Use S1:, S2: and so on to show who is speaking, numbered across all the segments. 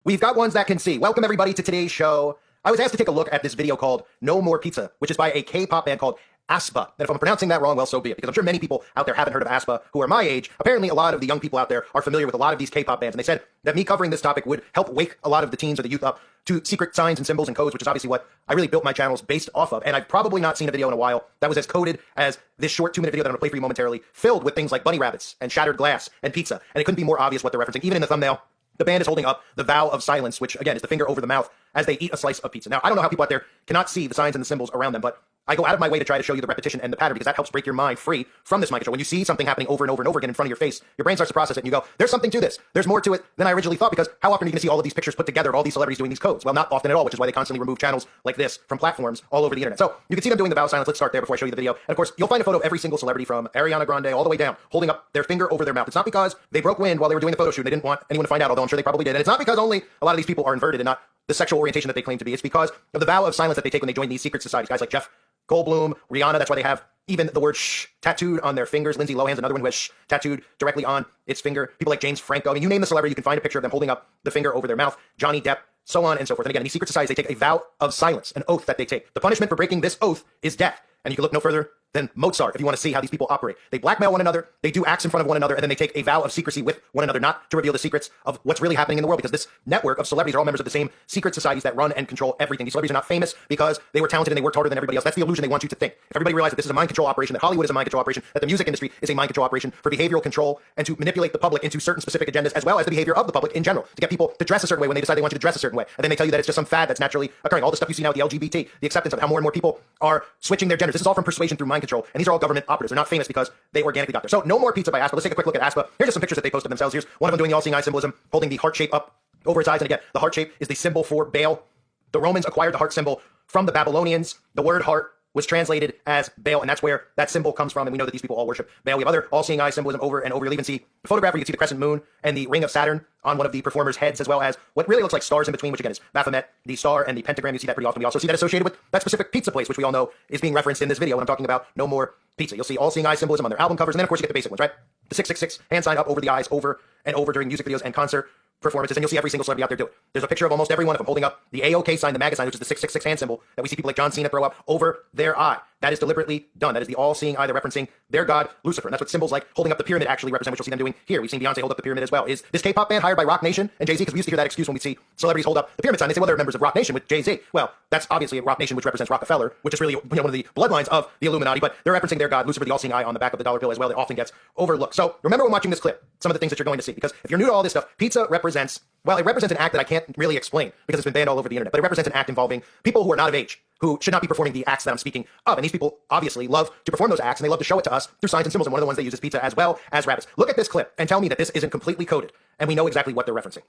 S1: We've got ones that can see. Welcome everybody to today's show. I was asked to take a look at this video called No More Pizza, which is by a K-pop band called Aespa. And if I'm pronouncing that wrong, well, so be it, because I'm sure many people out there haven't heard of Aespa who are my age. Apparently, a lot of the young people out there are familiar with a lot of these K-pop bands, and they said that me covering this topic would help wake a lot of the teens or the youth up to secret signs and symbols and codes, which is obviously what I really built my channels based off of. And I've probably not seen a video in a while that was as coded as this short 2-minute video that I'm going to play for you momentarily, filled with things like bunny rabbits and shattered glass and pizza. And it couldn't be more obvious what they're referencing. Even in the thumbnail, the band is holding up the vow of silence, which, again, is the finger over the mouth as they eat a slice of pizza. Now, I don't know how people out there cannot see the signs and the symbols around them, but I go out of my way to try to show you the repetition and the pattern because that helps break your mind free from this mind control. When you see something happening over and over and over again in front of your face, your brain starts to process it and you go, there's something to this. There's more to it than I originally thought, because how often are you going to see all of these pictures put together of all these celebrities doing these codes? Well, not often at all, which is why they constantly remove channels like this from platforms all over the internet. So you can see them doing the vow of silence. Let's start there before I show you the video. And of course, you'll find a photo of every single celebrity from Ariana Grande all the way down, holding up their finger over their mouth. It's not because they broke wind while they were doing the photo shoot and they didn't want anyone to find out, although I'm sure they probably did. And it's not because only a lot of these people are inverted and not the sexual orientation that they claim to be. It's because of the vow of silence that they take when they join these secret societies. Guys like Jeff Goldblum, Rihanna, that's why they have even the word shh tattooed on their fingers. Lindsay Lohan's another one who has shh tattooed directly on its finger. People like James Franco. I mean, you name the celebrity, you can find a picture of them holding up the finger over their mouth. Johnny Depp, so on and so forth. And again, in these secret societies, they take a vow of silence, an oath that they take. The punishment for breaking this oath is death. And you can look no further than Mozart if you want to see how these people operate. They blackmail one another, they do acts in front of one another, and then they take a vow of secrecy with one another, not to reveal the secrets of what's really happening in the world, because this network of celebrities are all members of the same secret societies that run and control everything. These celebrities are not famous because they were talented and they worked harder than everybody else. That's the illusion they want you to think. If everybody realized that this is a mind control operation, that Hollywood is a mind control operation, that the music industry is a mind control operation for behavioral control and to manipulate the public into certain specific agendas, as well as the behavior of the public in general, to get people to dress a certain way when they decide they want you to dress a certain way. And then they tell you that it's just some fad that's naturally occurring. All the stuff you see now with the LGBT, the acceptance of how more and more people are switching their genders. This is all from persuasion through mind control. And these are all government operatives. They're not famous because they organically got there. So No More Pizza by Aespa. Let's take a quick look at Aespa. Here's just some pictures that they posted themselves. Here's one of them doing the all-seeing eye symbolism, holding the heart shape up over his eyes. And again, the heart shape is the symbol for Baal. The Romans acquired the heart symbol from the Babylonians. The word heart was translated as Baal, and that's where that symbol comes from. And we know that these people all worship Baal. We have other all-seeing eye symbolism over and over. You'll even see the photograph where you can see the crescent moon and the ring of Saturn on one of the performers' heads, as well as what really looks like stars in between, which again is Baphomet, the star, and the pentagram. You see that pretty often. We also see that associated with that specific pizza place, which we all know is being referenced in this video when I'm talking about No More Pizza. You'll see all-seeing eye symbolism on their album covers, and then of course you get the basic ones, right? The 666 hand sign up over the eyes over and over during music videos and concert performances, and you'll see every single celebrity out there do it. There's a picture of almost every one of them holding up the AOK sign, the MAGA sign, which is the 666 hand symbol that we see people like John Cena throw up over their eye. That is deliberately done. That is the all-seeing eye. They're referencing their god, Lucifer. And that's what symbols like holding up the pyramid actually represent, which you'll see them doing here. We've seen Beyonce hold up the pyramid as well. Is this K-pop band hired by Rock Nation and Jay-Z? Because we used to hear that excuse when we see celebrities hold up the pyramid sign. They say, well, they're members of Rock Nation with Jay-Z. Well, that's obviously a Rock Nation, which represents Rockefeller, which is really one of the bloodlines of the Illuminati, but they're referencing their god, Lucifer, the all-seeing eye on the back of the dollar bill as well. It often gets overlooked. So remember when watching this clip, some of the things that you're going to see, because if you're new to all this stuff, pizza represents, well, it represents an act that I can't really explain because it's been banned all over the internet, but it represents an act involving people who are not of age, who should not be performing the acts that I'm speaking of. And these people obviously love to perform those acts, and they love to show it to us through signs and symbols. And one of the ones they use is pizza as well as rabbits. Look at this clip and tell me that this isn't completely coded, and we know exactly what they're referencing.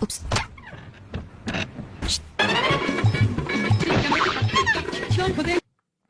S2: Oops.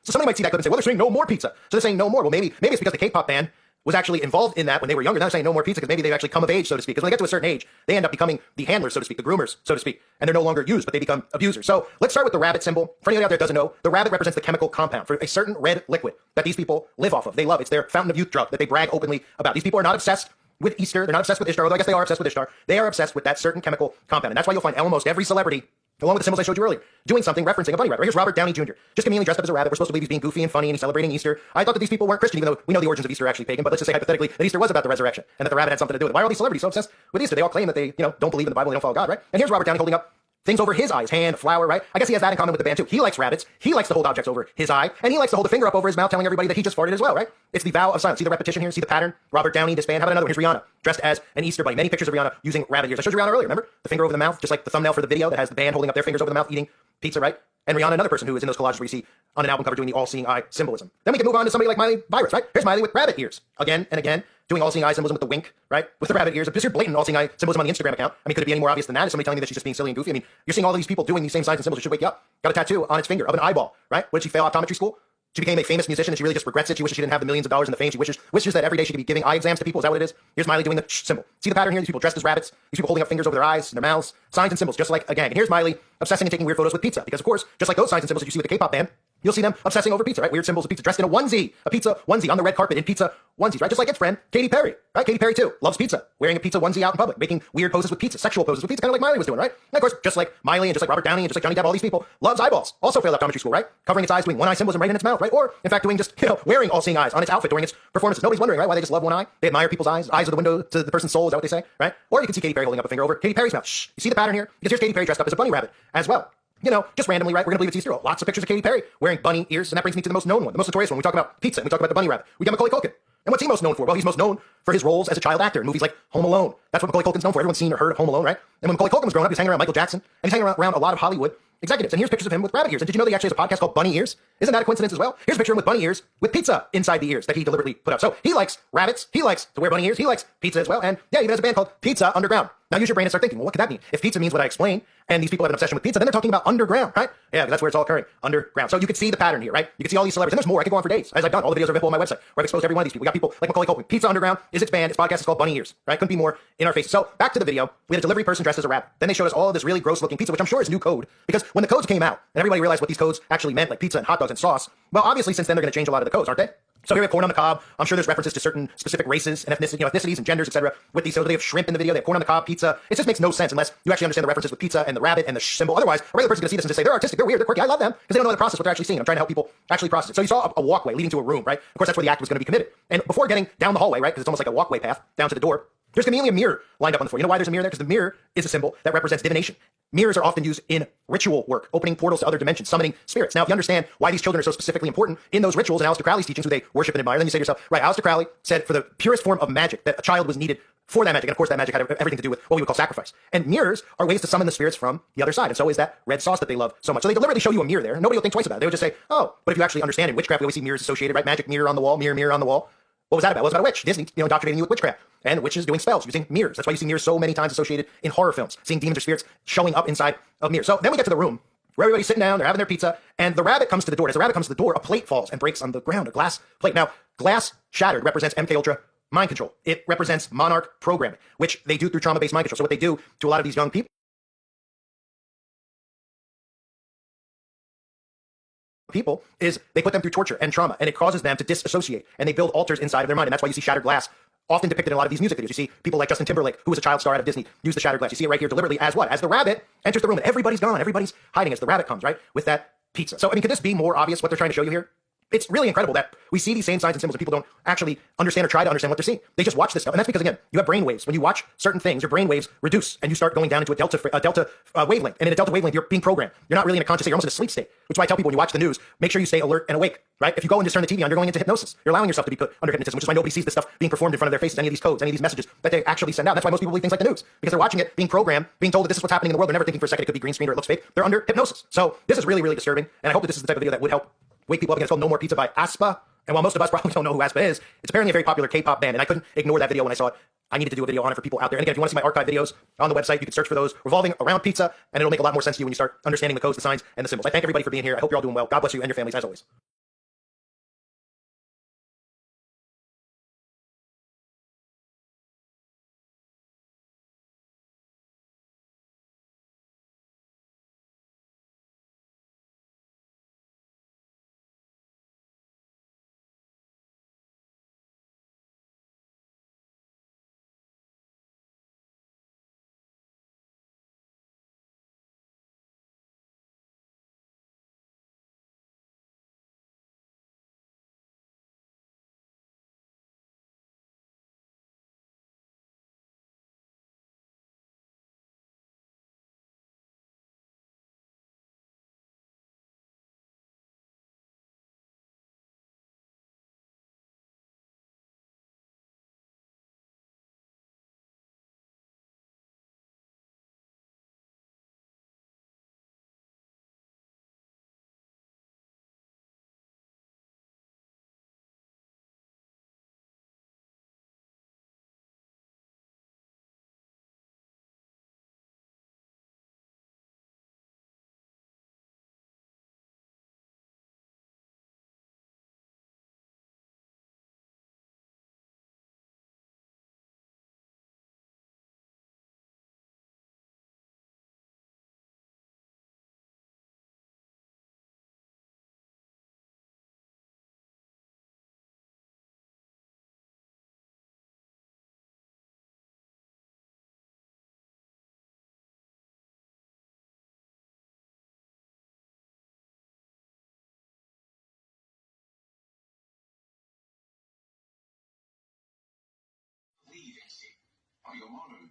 S1: So somebody might see that clip and say, well, they're saying no more pizza. So they're saying no more. Well, maybe it's because the K-pop band was actually involved in that when they were younger. Now they're saying no more pizza because maybe they've actually come of age, so to speak. Because when they get to a certain age, they end up becoming the handlers, so to speak, the groomers, so to speak. And they're no longer used, but they become abusers. So let's start with the rabbit symbol. For anybody out there that doesn't know, the rabbit represents the chemical compound for a certain red liquid that these people live off of. They love. It's their fountain of youth drug that they brag openly about. These people are not obsessed with Easter. They're not obsessed with Ishtar, although I guess they are obsessed with Ishtar. They are obsessed with that certain chemical compound. And that's why you'll find almost every celebrity, along with the symbols I showed you earlier, doing something referencing a bunny rabbit. Right, here's Robert Downey Jr. just conveniently dressed up as a rabbit. We're supposed to believe he's being goofy and funny and he's celebrating Easter. I thought that these people weren't Christian, even though we know the origins of Easter are actually pagan. But let's just say hypothetically that Easter was about the resurrection and that the rabbit had something to do with it. Why are all these celebrities so obsessed with Easter? They all claim that they, don't believe in the Bible, they don't follow God, right? And here's Robert Downey holding up things over his eyes, hand, flower, right? I guess he has that in common with the band too. He likes rabbits, he likes to hold objects over his eye, and he likes to hold a finger up over his mouth telling everybody that he just farted as well, right? It's the vow of silence. See the repetition here? See the pattern? Robert Downey, this band. How about another one? Here's Rihanna, dressed as an Easter bunny. Many pictures of Rihanna using rabbit ears. I showed you Rihanna earlier, remember? The finger over the mouth, just like the thumbnail for the video that has the band holding up their fingers over the mouth eating pizza, right? And Rihanna, another person who is in those collages where you see on an album cover doing the all-seeing eye symbolism. Then we can move on to somebody like Miley Cyrus, right? Here's Miley with rabbit ears. Again and again, doing all-seeing eye symbolism with the wink, right? With the rabbit ears. Just your blatant all-seeing eye symbolism on the Instagram account. I mean, could it be any more obvious than that? Is somebody telling me that she's just being silly and goofy? I mean, you're seeing all these people doing these same signs and symbols. It should wake you up. Got a tattoo on its finger of an eyeball, right? What did she fail optometry school? She became a famous musician and she really just regrets it. She wishes she didn't have the millions of dollars and the fame. She wishes that every day she could be giving eye exams to people. Is that what it is? Here's Miley doing the shh symbol. See the pattern here? These people dressed as rabbits. These people holding up fingers over their eyes and their mouths. Signs and symbols, just like a gang. And here's Miley obsessing and taking weird photos with pizza. Because of course, just like those signs and symbols that you see with the K-pop band, you'll see them obsessing over pizza, right? Weird symbols of pizza, dressed in a onesie, a pizza onesie on the red carpet in pizza onesies, right? Just like its friend, Katy Perry, right? Katy Perry too, loves pizza, wearing a pizza onesie out in public, making weird poses with pizza, sexual poses with pizza, kind of like Miley was doing, right? And of course, just like Miley and just like Robert Downey and just like Johnny Depp, all these people, loves eyeballs. Also failed optometry school, right? Covering its eyes, doing one eye symbolism right in its mouth, right? Or, in fact, doing just, wearing all-seeing eyes on its outfit during its performances. Nobody's wondering, right, why they just love one eye? They admire people's eyes. Eyes are the window to the person's soul, is that what they say, right? Or you can see Katy Perry holding up a finger over Katy Perry's mouth. Shh. You see the pattern here? Because here's Katy Perry dressed up as a bunny rabbit as well. Just randomly, right? We're going to believe it's Easter. Lots of pictures of Katy Perry wearing bunny ears, and that brings me to the most known one, the most notorious one. We talk about pizza, and we talk about the bunny rabbit. We got Macaulay Culkin. And what's he most known for? Well, he's most known for his roles as a child actor in movies like Home Alone. That's what Macaulay Culkin's known for. Everyone's seen or heard of Home Alone, right? And when Macaulay Culkin was growing up, he was hanging around Michael Jackson, and he's hanging around a lot of Hollywood executives. And here's pictures of him with rabbit ears. And did you know that he actually has a podcast called Bunny Ears? Isn't that a coincidence as well? Here's a picture of him with bunny ears with pizza inside the ears that he deliberately put up. So he likes rabbits, he likes to wear bunny ears, he likes pizza as well, and yeah, he even has a band called Pizza Underground. Now use your brain and start thinking, well, what could that mean? If pizza means what I explained, and these people have an obsession with pizza, then they're talking about underground, right? Yeah, that's where it's all occurring, underground. So you can see the pattern here, right? You can see all these celebrities, and there's more. I could go on for days, as I've done. All the videos are available on my website, where I've exposed every one of these people. We got people like Macaulay Culkin. Pizza Underground is its band. Its podcast is called Bunny Ears, right? Couldn't be more in our faces. So back to the video. We had a delivery person dressed as a rabbit. Then they showed us all of this really gross-looking pizza, which I'm sure is new code, because when the codes came out, and everybody realized what these codes actually meant, like pizza and hot dogs and sauce, well, obviously since then they're going to change a lot of the codes, aren't they? So here we have corn on the cob. I'm sure there's references to certain specific races and ethnicities and genders, etc. With these, so they have shrimp in the video. They have corn on the cob, pizza. It just makes no sense unless you actually understand the references with pizza and the rabbit and the symbol. Otherwise, a regular person's going to see this and just say they're artistic, they're weird, they're quirky. I love them because they don't know the process what they're actually seeing. I'm trying to help people actually process it. So you saw a walkway leading to a room, right? Of course, that's where the act was going to be committed. And before getting down the hallway, right, because it's almost like a walkway path down to the door, there's conveniently a mirror lined up on the floor. You know why there's a mirror there? Because the mirror is a symbol that represents divination. Mirrors are often used in ritual work, opening portals to other dimensions, summoning spirits. Now, if you understand why these children are so specifically important in those rituals and Aleister Crowley's teachings, who they worship and admire, then you say to yourself, right, Aleister Crowley said for the purest form of magic that a child was needed for that magic. And of course, that magic had everything to do with what we would call sacrifice. And mirrors are ways to summon the spirits from the other side. And so is that red sauce that they love so much. So they deliberately show you a mirror there. Nobody will think twice about it. They would just say, oh, but if you actually understand in witchcraft, we always see mirrors associated, right? Magic mirror on the wall, mirror, mirror on the wall. What was that about? It was about a witch. Disney, indoctrinating you with witchcraft. And witches doing spells using mirrors. That's why you see mirrors so many times associated in horror films, seeing demons or spirits showing up inside of mirrors. So then we get to the room where everybody's sitting down, they're having their pizza, and the rabbit comes to the door. As the rabbit comes to the door, a plate falls and breaks on the ground, a glass plate. Now, glass shattered represents MK Ultra mind control. It represents monarch programming, which they do through trauma-based mind control. So what they do to a lot of these young people is they put them through torture and trauma, and it causes them to disassociate, and they build altars inside of their mind, and that's why you see shattered glass often depicted in a lot of these music videos. You see people like Justin Timberlake, who was a child star out of Disney, use the shattered glass. You see it right here deliberately as what? As the rabbit enters the room, and everybody's gone, everybody's hiding as the rabbit comes, right, with that pizza. So, I mean, could this be more obvious what they're trying to show you here? It's really incredible that we see these same signs and symbols and people don't actually understand or try to understand what they're seeing. They just watch this stuff. And that's because, again, you have brain waves. When you watch certain things, your brain waves reduce and you start going down into a delta wavelength. And in a delta wavelength, you're being programmed. You're not really in a conscious state. You're almost in a sleep state. Which is why I tell people when you watch the news, make sure you stay alert and awake, right? If you go and just turn the TV on, you're going into hypnosis. You're allowing yourself to be put under hypnotism, which is why nobody sees this stuff being performed in front of their faces, any of these codes, any of these messages that they actually send out. That's why most people believe things like the news. Because they're watching it, being programmed, being told that this is what's happening in the world. They're never thinking for a second it could be green screen or it looks fake. They're under hypnosis. So this is really, really disturbing. And I hope that this is the type of video that would help wake people up. Again, it's called No More Pizza by Aespa. And while most of us probably don't know who Aespa is, it's apparently a very popular K-pop band. And I couldn't ignore that video when I saw it. I needed to do a video on it for people out there. And again, if you want to see my archive videos on the website, you can search for those revolving around pizza, and it'll make a lot more sense to you when you start understanding the codes, the signs, and the symbols. I thank everybody for being here. I hope you're all doing well. God bless you and your families, as always.
S2: Are you modern,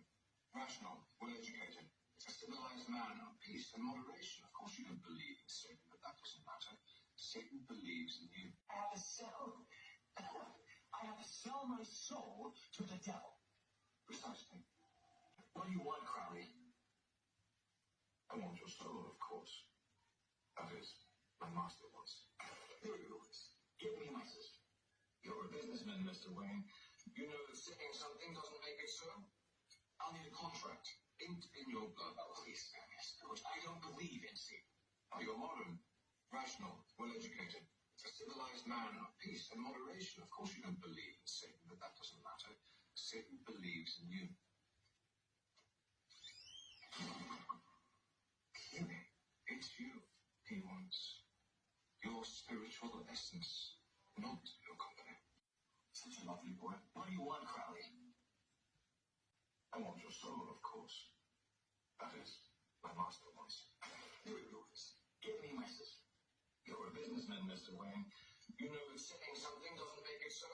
S2: rational, well-educated, a civilized man of peace and moderation? Of course you don't believe in Satan, but that doesn't matter. Satan believes in you. I have to sell. I have to sell my soul to the devil. Precisely. What do you want, Crowley? I want your soul, of course. That is, my master wants. Here it goes. Give me my sister. You're a businessman, Mr. Wayne. You know that saying something doesn't make it so. I'll need a contract. Inked in your blood. Oh, please spare me, Scrooge. I don't believe in Satan. Are you modern, rational, well-educated, a civilized man of peace and moderation? Of course you don't believe in Satan, but that doesn't matter. Satan believes in you. Clearly, it's you he wants. Your spiritual essence, not your company. Such a lovely boy. What do you want, Crowley? I want your soul, of course. That is, my master wants. Here it goes. Give me my sister. You're a businessman, Mr. Wayne. You know that saying something doesn't make it so.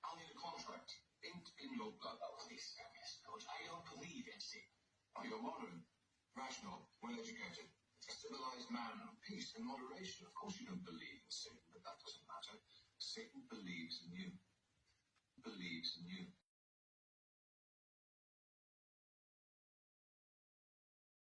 S2: I'll need a contract. Inked in your blood. Oh, please spare me, Scrooge. I don't believe in Satan. Are you modern, rational, well-educated, a civilized man of peace and moderation? Of course you don't believe in Satan, but that doesn't matter. Satan believes in you. Believes in you.